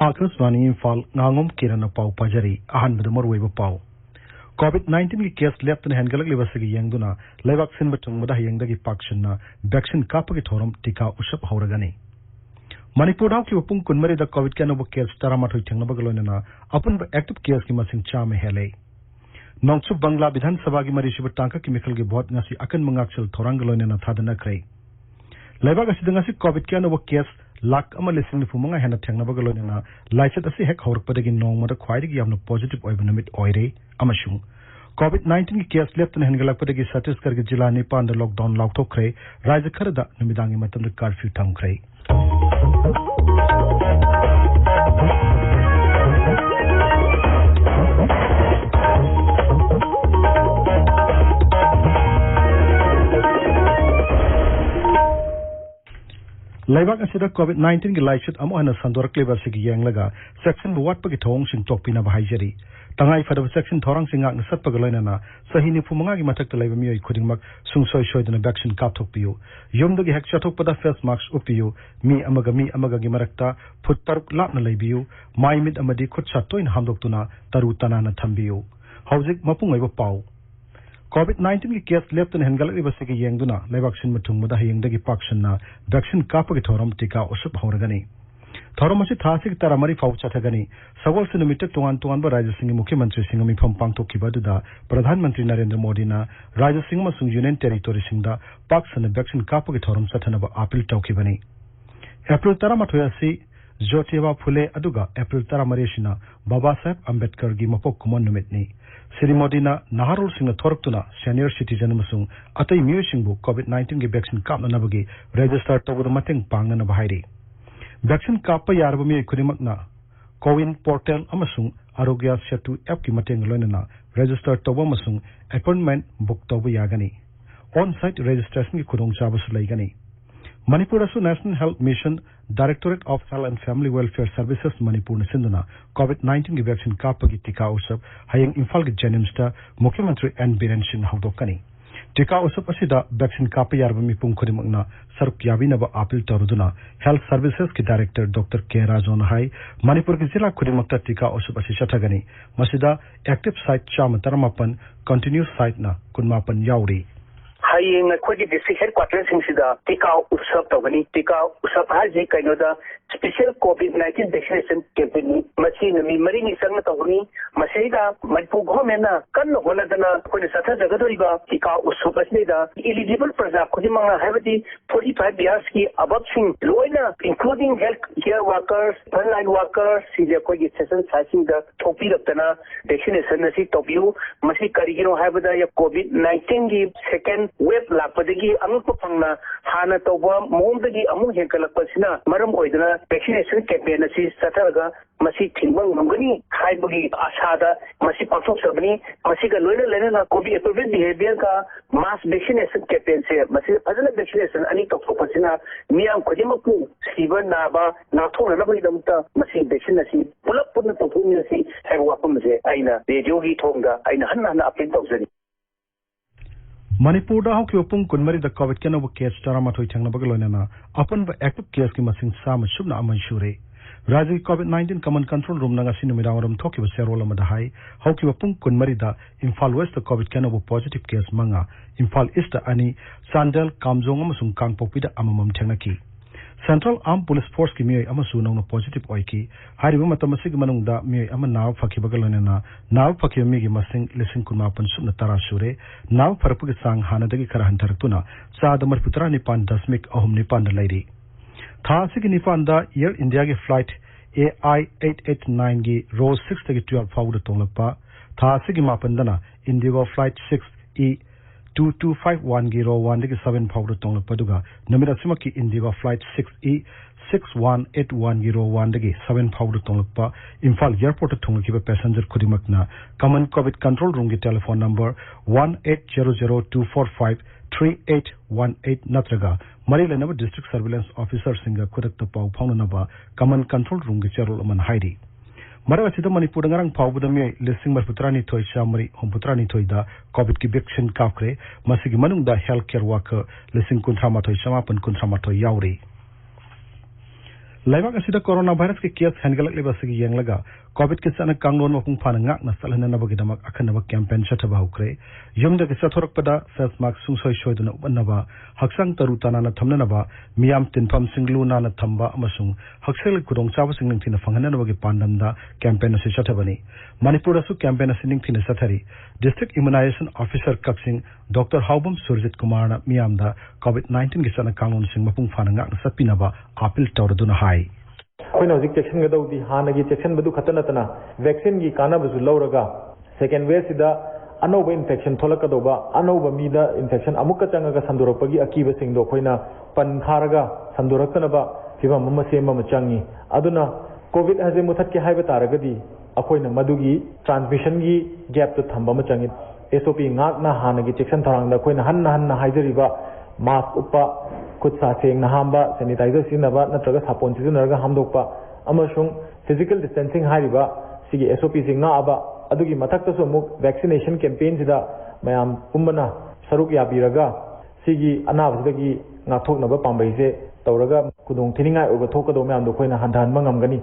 Akashvani Imphal Ngangom Kiran pau pajari ahanbada marwaiba pau COVID-19 ki case leptana hengalak libasigi yengduna laibak sin batungmada yengdagi pakshinna vaccine kapagi thoram tika usap hauragani Manipur ki upung kunmari da COVID kanobo case taramatoi thengnabagaloina upon active case ki masing chame hele Nongsu Bangla Bidhan Sabha ki mari shibatangka ki mikal ki bot ngasi akan mangakchal thorangaloina na thadana krai Laibak asidangasi COVID kanobo case Lak ama listening to Fumanga Hana Tangabagalona, Lychet as a heck horpadagi no mother quite a positive oibanamit oire, Amashung. COVID-19 case left in Hengalapatagi Satiscar Gila Nipa and the lockdown Lauto Cray, Rise a Karada, Numidangi Matam the curfew town cray. Laibak asida COVID-19 ki laichet amo hana sandorak leba sigi yanglaga section buat pagi thong sing tokpina bahajari tangai fada section thorang singa ngasat pagaloina na sahini phumanga ki matak talaiba mi khudingmak sungsoi soidana vaccine kap thokpiu yomdagi hek chathok pada face mask upiu mi amaga gi marakta phuttar lapna leibiu mai mit amadi khut chattoin hamdoktuna taru tanana thambiu hauzik mapungaiba pau COVID-19 ki case left in Hengalak Ibasiki Yangduna, Levaxin Matumada Yangdagi Pakshana, vaccine Kapaki Thoram Tika Usup Horagani. Thoramasi Thasik Taramari Fauchatagani, Savol Sinamitak to one Rajasing Mukimantri Singami Pampangto Kibaduda, Pradhan Mantri Narendra Modina, Rajasing Masung Union Territory Singda, Paks and the vaccine Kapaki Thoram Satanaba Apil Taukibani. April Taramatoyasi, Jyotiva Phule Aduga, April Taramarishina, Babasaheb Ambedkar Gimapok Kumonumitni. Sri Modina Naharul Singh Thorptuna senior citizen musung atai miyosingbu COVID-19 ki vaccine kapna nabagi register tawda mateng pangna bahari vaccine kappa yarba mi khurimakna Cowin portal amasung arogya setu app ki mateng loinana register tawba masung appointment book tawba yagani on site registration ki khudong chabu sulaigani Manipur National Health Mission Directorate of Health and Family Welfare Services Manipur Sinduna COVID-19 vaccine kapagi tika usap hayang Imphal ki Janimsta Mukhyamatri N Biren Singh Hawdokani tika usap asida vaccine kapa yarba mi pung khudimagna saruk yabinaba apil taruduna Health Services ki Director Dr. K Rajon hai Manipur ki jila khudimakta tika usap asi chatagani masida active site chamataramappan continuous site na kunmapan yauri Haying a quick district headquarters in Sida, take out Usap Togani, take out Usap Haji Kanoda, special COVID-19 vaccination campaign, machine, Marini Sanatogani, Maseda, Manipugomena, Kano, one of the Sata Zagadoriba, take out Usupasneda, eligible Praza, Kudimanga Havati, 45 Biaski, above Sing, Loina, including health care workers, frontline workers, Sidia Kogi session, sizing the Topi of Tana, vaccination, Topiu, Masi Karigino Havada, COVID-19 second web lakpadagi amuk pangna hana tawba momdagi amu henkalakpasina maram oidana vaccination campaign asi sataraga masi thimbang mangani haibagi asada masi paksok sabani masi ka loina lena covid appropriate behavior ka mass vaccination campaign se masi adana vaccination ani tokpasina miyam khodimaku siban naba nathona nabai damta masi vaccination pulap purna tokuni asi haiwa pamse aina radio gi thonga aina hanna apin tawjani Manipur da hawki upung kunmari da COVID kanobo case taramatoi thangnabagaloina upon the active case ki masing sama shubna amanshure Raji COVID-19 command control room nanga sinumirawaram thoki ba serol amada hai hawki upung kunmari da Imphal West da COVID kanobo positive case manga Imphal East ani Sandal Kamjong amasung Kangpopi da amamam thangnaki Central Armed Police Force ki miyai amasu nangna positive oiki hariba matamasig manungda miyai ama naw fakhibagalonena naw fakhi mi gi masing lising kunmapan subna tara shure naw farpu gi sang hanadagi khara hantartuna saad mar putra ni pan dasmik ahum ni pan lairi tha sig ni pan da Air India gi flight AI 889 gi row 6 tagi 12 fawda tonglapa tha sig mapan dana Indigo flight 6E 22510 dagi 7 fawda tonglapa duga namira simaki Indigo flight 6E 618101 dagi 7 fawda tonglapa Imphal airport thongkiba passenger khudimakna common COVID control room gi telephone number 1800245318 natraga Marilanaba district surveillance officer singa khudak pau phaunanaba common control room gi charol aman hairi Mara sida Manipur ngarang phawbada mi lising marputrani thoi chamari homputrani thoi da COVID ki vaccine kafkre masigi manung da healthcare worker lising kunthama thoi chamapan kunthama thoi yauri Laibak asida coronavirus ke kias handgalak leba sigi yenglaga covid ke sana kanglon mapung phana ngak na salhana na bagidamak akhanaba campaign chathaba hukre yumda ke sathorak pada face mask sungsoi shoiduna ubannaba haksang taru tanana thamnanaba miyam tinpham singlu na na thamba amasung haksel kudong chawa singning thina fanghana na bagi pandamda campaign ase chathabani Manipur asu campaign ase ning thina sathari district immunization officer kaksing Dr. Haubam Surjit Kumar na miyamda covid-19 ke sana kanglon sing mapung phana ngak na sapinaba apil tawraduna hai कोई नौजिक section के दौदी हाँ नगी section बदु खतना तना vaccine की काना बजु लौरगा second wave सिदा अनोब infection थोलक कदोबा अनोब मीदा infection अमुक चंगा संदोरपगी अकीब सिंगदो खोइना पनखारगा संदोरकनबा फिबम मम सेम मम चंगी अदुना कोविड हजे मुथत के हाइबे तारगदी अखोइना मदुगी ट्रांसमिशन की गैप तो थंबा म चंगी SOP ngakna hanagi section tharangda khoina hanna haijariba mask uppa khut sa seng na hamba sanitizer sinaba natraga sapon sinaraga hamdokpa amasung physical distancing hariba sigi SOP singna aba adugi mathakta so muk vaccination campaign sida mayam pumbana saruk yabiraga sigi anabdagi ngathoknaba pambaise tawraga kudong thiningai oga thokado mayam do khoina handan mangamgani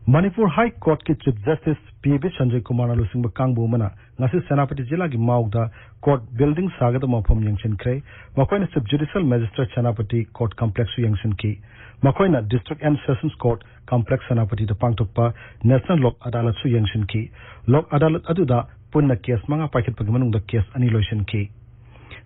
Manipur High Court के Chief Justice P.B. Sanjay Kumar Alusingba Kangbu mana ngasi Senapati Jila gi Maugda Court Building Sagada Mapam Yangshin Kre Makoina Subjudicial Magistrate Senapati Court Complex Yangshin Ki Makoina District and Sessions Court Complex Senapati the Pangtukpa National Lok Adalat Su Yangshin Ki Lok Adalat Aduda Punna Case Manga Paket Pagamanung the case Aniloshin Ki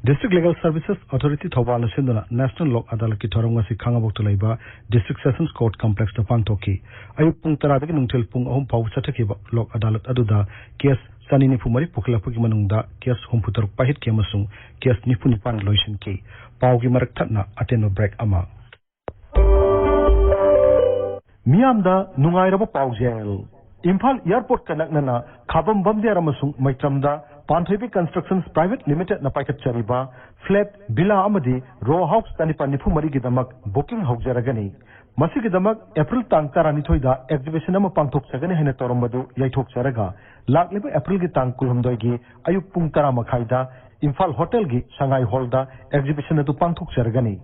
District Legal Services Authority Thawal Sinduna National Lok Adalat ki Thorongasi Kangabok Tulaiba District Sessions Court Complex the Pangtoki Ayuk Pung Taradagi Nungtil Pung Ahum Pau Sataki Lok Adalat Aduda Case Sanini Pumari Puklapuki Manungda Case Humputar Pahit Kemasung Case Nipunipan Loishin Ki Pau Gimarak Tatna Ateno Break Ama Miamda Nungairaba Pau Jail Imphal Airport Kanaknana Kabam Bamdia Ramasung Maitramda Panthibi Constructions Private Limited na Paikat Chariba Flat Bila Amadi Row House Tanipa Nipumari Gidamak Booking Haujaragani Masi Gidamak April Tang Taranitoida Exhibition Ama Pangtok Sagani Hene Toromadu Yaitok Charaga Lak Liba April Gitang Kulumdoigi Ayuk Pung Taramakaida Imphal Hotel Gi Shanghai Holda Exhibition Atu Pangtok Charagani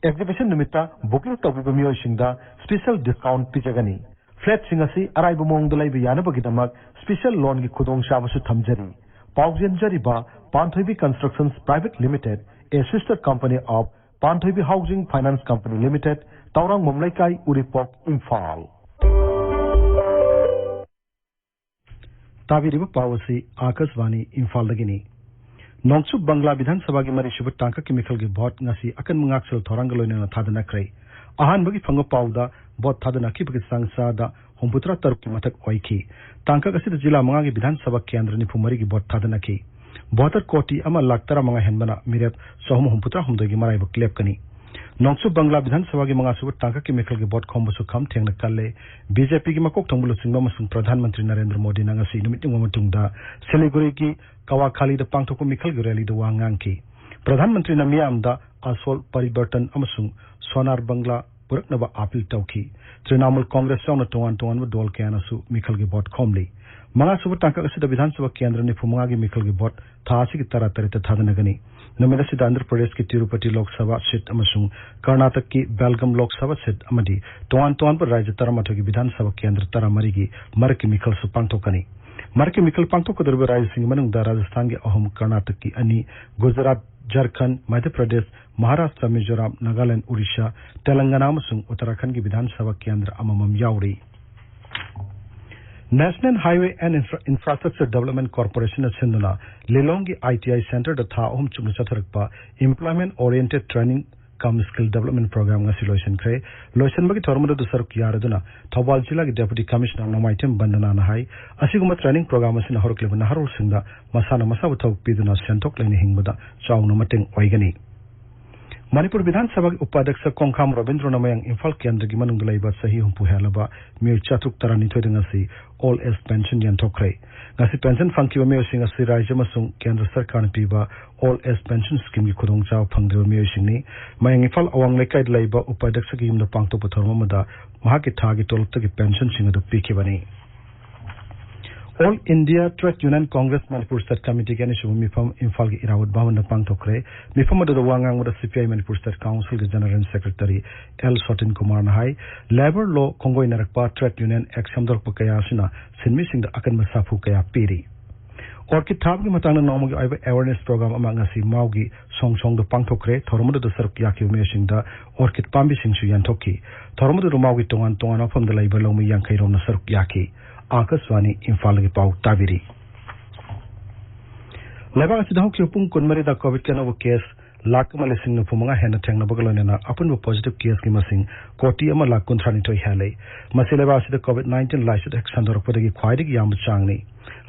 Exhibition Nimita Booking Tobibamio Shinda Special Discount Pichagani Flat Singasi Araibu Mongdolai Yanaba Gidamak Special Loan Gi Kudong Shabasu Tamjari Pauzian Jariba, Panthibi Constructions Private Limited, a sister company of Panthibi Housing Finance Company Limited, Taurang Mumlaikai Uripok, Imphal. Tabiriba Pawasi, Akasvani, Imphal Lagini. Nongsu Bangla Bidhan Sabagi Marishubut Tanka Chemical Gibot Nasi Akan Mungaxel Torangaloina Tadanakre. Ahan Bagi Fango Pauda, Bot Tadanaki Pakistan Sada, Humputra Taruk Matak Oiki. Tanka Kasit Jila Mangi Bidhan Sabak Kendra Nipumari Bot Tadanaki. Botar Koti Ama Laktara Manga Henbana Mirep Sohum Humputra Humdogi Maraiba Klepkani. Nongsu Bangla Bidhan Sabagi Mangasubut Tanka Chemical Gibot Kombusu Kam Tengna Kale, BJP Gimakok Tongulu Singamasung Pradhan Mantri Narendra Modi Nangasi Numiting Wamatungda, Siliguriki, Kawakali the Pangtoko Mikal Gureli the Wanganki. Pradhan Mantri Namiamda, Asol Paribertan Amasung, Sonar Bangla, Puraknaba Apil Tauki, Trinamal Congress Sona Tuan with Dol Kanasu, Mikal Gibot Comley. Mangasubut Tanka Sida Bidhan Sabak Kendra Nipumagi Mikal Gibot, Tasik Taratarita Tadanagani. Namedasida Andhra Pradesh ki Tirupati Lok Sabha seat amasung Karnataka ki Belgaum Lok Sabha seat amadi Tuan par Raja Taramatogi Bidhan Sabha Kendra Taramarigi Marki Mikal su Pangtokani Marki Mikal Pangtok Durbe Raja Singh Manung da Rajasthan ki Ahom Karnataka ki Ani Gujarat Jharkhand Madhya Pradesh Maharashtra Mizoram Nagaland Odisha Telangana amasung Uttarakhand ki Bidhan Sabha Kendra amamam yauri National Highway and Infrastructure Development Corporation of Sindhuna, Lilongi ITI Center, the Tha Om Chumnachathakpa, Employment Oriented Training Cum Skill Development Program, Loisan Kre, Loisan Bagi Tormado to Saruk Yaraduna, Tawal Jila, Deputy Commissioner Namaitim Bandana Hai, Asiguma Training Program in Horklib Naharu Sinda, Masana Masawatok Piduna Santok Lani Hingbuda, Chau Nomating Oigani. Manipur Bidhan Sabha Upadaksa Kongkam Rabindra Namayang Imphal Kendra Gimanung Laiba Sahi Humpu Helaba, Mir Chatuk Tarani Twedangasi, All S Pension Yantokre. Nasi Pension Funky Mewsing Asi Rajamasung Kendra Sarkan Piba, All S Pension Scheme Kudong Chao Pangde Mewsingni, Mayang Imphal Awang Lekaid Laiba Upadaksa Gim the Pangto Patormada, Mahaki Target Toltaki Pension Singer the Pikivani. All India Trade Union Congress Manipur State Committee can issue Mifam Imphal ki Irawat Bhavan na Pangtokre Mifam adu wangang wada CPI Manipur State Council ke General Secretary L Sotin Kumar Nahai Labor Law Kongo Inarakpa Trade Union Action Dor Pakaya Sina Sinmi Singh akan masafu kaya piri और किताब की मतंग normal की awareness programme अमांग सी माउगी सोंग सोंग द पांगथोक्रे थोरमद द सरक याकी उमेशिंग द और किताबी सिंसु यानथोकी थोरमद द माउगी तोंगान तोंगान अफम द लाइबर लोमी यांखै रोम न सरक याकी आकाशवाणी इम्फाल की पाउ ताबिरी लेबाग सिदाउ की पुंग कुनमरी द कोविड के नव केस लाख मलेसिंग न फुमंगा हेन थेंगना बगलोनेना अपन वो पॉजिटिव केस की मसिंग कोटी अमा लाख कुंथ्रानी तो हेले मसिलेबा सिद कोविड 19 लाइसेड एक्संदर पदगी ख्वाइदगी याम चांगनी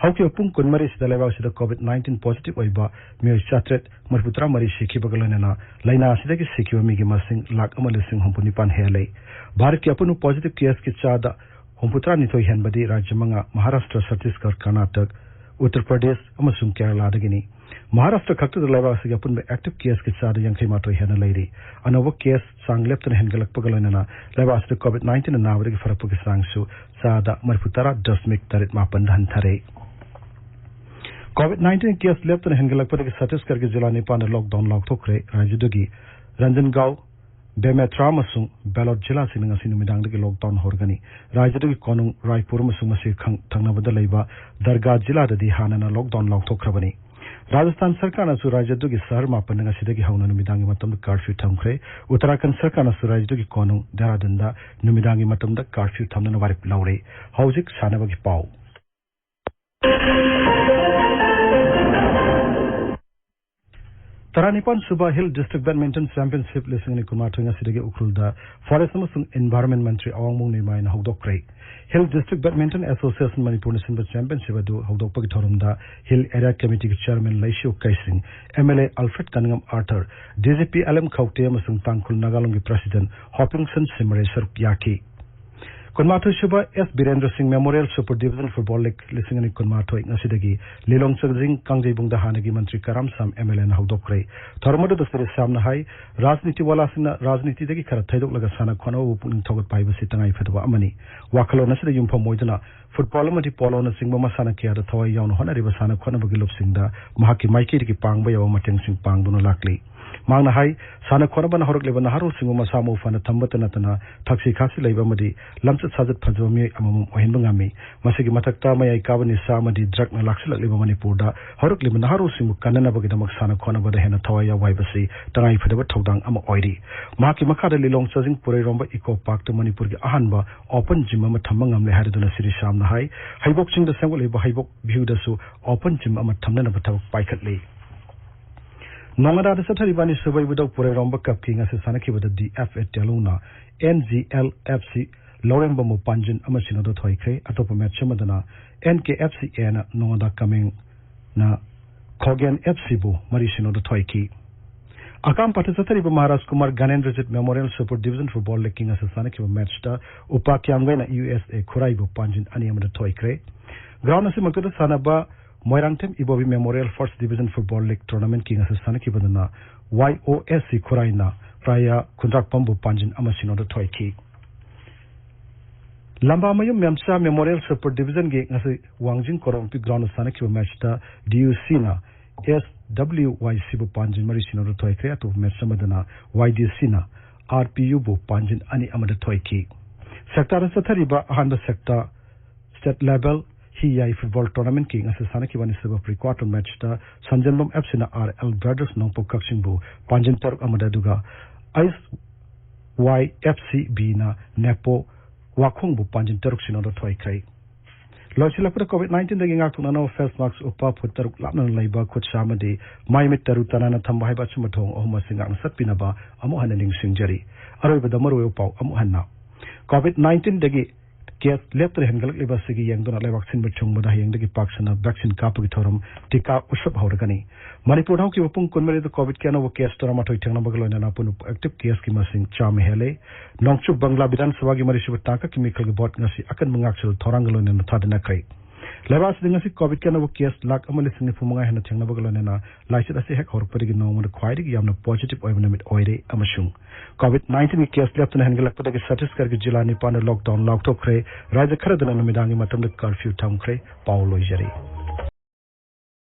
हौके पुंग कुनमरी सिद लेबाग सिद कोविड 19 पॉजिटिव ओइबा मियो चात्रेट मरपुत्रा मरी सिखि बगलोनेना लाइना सिदगी सिखि वमी की मसिंग लाख मलेसिंग हमपुनी पान हेले भारत के अपन पॉजिटिव केस की चादा हमपुत्रा नितो हेनबदी राज्य मंगा महाराष्ट्र छत्तीसगढ़ कर्नाटक उत्तर प्रदेश अमसुंग केरला दगिनी महाराष्ट्र खक्त लेबाग से अपन एक्टिव केस के साथ यंखै मातो हेन लेरी अनव केस सांगलेप्तन हेनगलक पगलना लेबाग से कोविड 19 नावरे के फरक के सांगसु सादा मरपुतरा दशमिक तरित मापन धन थरे कोविड 19 केस लेप्तन हेनगलक पद के छत्तीसगढ़ के जिला नेपाल लॉकडाउन लॉकथोक्रे राज्यदगी रंजनगांव बेमेत्रा मसुंग बेलोट जिला सिंग ngasi numidang de lockdown horgani राज्यदगी कोनुंग Raipur मसुंग मसे खंग थंगनबद लेबा दरगाह जिला ददी हानना लॉकडाउन लॉकथोख्रबनी राजस्थान सरकार नसु राज्यदगी शहर मापन ngasi हौना नुमिदांगी मतम कर्फ्यू थमख्रे उत्तराखंड सरकार नसु राज्यदगी कोनुंग देहरादून नुमिदांगी मतम कर्फ्यू थमना वारिप लौरे हौजिक सानबगी पाउ Taranipan Suba Hill District Badminton Championship listening ni kuma thunga sidege ukhulda Forest Amasung Environment Ministry Awangmung ni mai na hodokre Hill District Badminton Association Manipur National Championship adu hodokpagi thorumda Hill Area Committee ki Chairman Laishu Kaising MLA Alfred Kanangam Arthur DGP Alam Khaukte amasung Tangkhul Nagalung ki President Hopkinson Simre Saruk Yaki Kunmatho Suba S. Birendra Singh Memorial Super Division Football League listening ni Kunmatho ngasidagi Lilong Chagjing Kangjebung da hanagi Mantri Karam Sam MLA na hodokre Thormadu da sere samna hai Rajniti wala sina Rajniti dagi khara thaidok laga sana khona upuning thogat paiba si tangai phadwa amani wakhalo na sida yumpham moidana football amati polo na singba masana kya da thawai yawn hona riba sana khona bagi lop singda mahaki maiki ki pangba yaw mateng sing pangduno lakli Mangna hai sana khona bana horok leba na haru singba masamo fana thambata natana thaksi khasi leiba madi lamsat sajat phajwami amam ohinba ngami masigi matakta mayai kabani samadi drug na laksilak leba manipur da horok leba na haru singbu kanana bagi damak sana khona bada hena thawaya waibasi tangai phadaba thodang ama oiri mahaki makhada lilong chajing purai romba eco park to manipur gi ahanba open gym ama thamba ngamle hariduna siri samna hai haibok sing da sangol leba haibok view da su open gym ama thamna na bathak paikhatli Nongada da sathari bani subai without purai romba cup king as sana ki wada DFA teluna NGLFC Loremba mo panjin amasino do thoikre atopa match madana NKFC na nongada coming na Kogen FC bo marisino do thoiki Akam patisatari ba Maharaj Kumar Ganendrajit Memorial Super Division Football League king as sana ki match ta upakyamgai na USA Khurai bo panjin ani amada thoikre ground ase makta sana ba Moirangtem Ibobi Memorial First Division Football League Tournament king as sana ki badana YOSC Khurai na praya Kundrak Pambu panjin amasino do thoiki Lamba mayum Memsa Memorial Super Division ge ngasi Wangjing Korongpi ground sana ki match ta DUC na SWYC bu panjin marisino do thoikre atu match samadana YDC na RPU bu panjin ani amada thoiki sector sathari ba ahanda sector state level Hiyai football tournament king as sana ki bani seba pre-quarter match ta Sanjanbam FC na RL Brothers nongpo kaksing bu panjin taruk amada duga YFC B na Nepo Wakhung bu panjin taruk sino do thoi kai Lochila pura COVID-19 dagi ngak tuna no face mask upa phut taruk lapna laiba khut samade mai mit taru tanana thamba haiba chumathong ohma singang satpina ba amu hananing singjari aroi badamaru pau amu hanna COVID-19 dagi Kes leptre hengalak leba sigi yang dona le vaccine bachung bada yang dagi paksana vaccine kapagi thorum tika usap hauragani Manipur hau ki upung konmere the COVID kana wo case tora mathoi thangna bagalo na pun active case ki masing cham hele nongchu bangla bidan sabha gi mari shibata ka chemical gi bot ngasi akan mangaksul thorangalo na thadna kai Lepas dengan si COVID kena kes lak amal sini fumungai hena cengna bagala nena laisit ase hek hor pergi nomor kuai di yamna positive oy menamit oire amasung COVID-19 kes lep tuna hengel lak pada ke Chhattisgarh ke jila ni pana lockdown lockdown kre raja khara dana namidangi matam le curfew tam kre paulo jari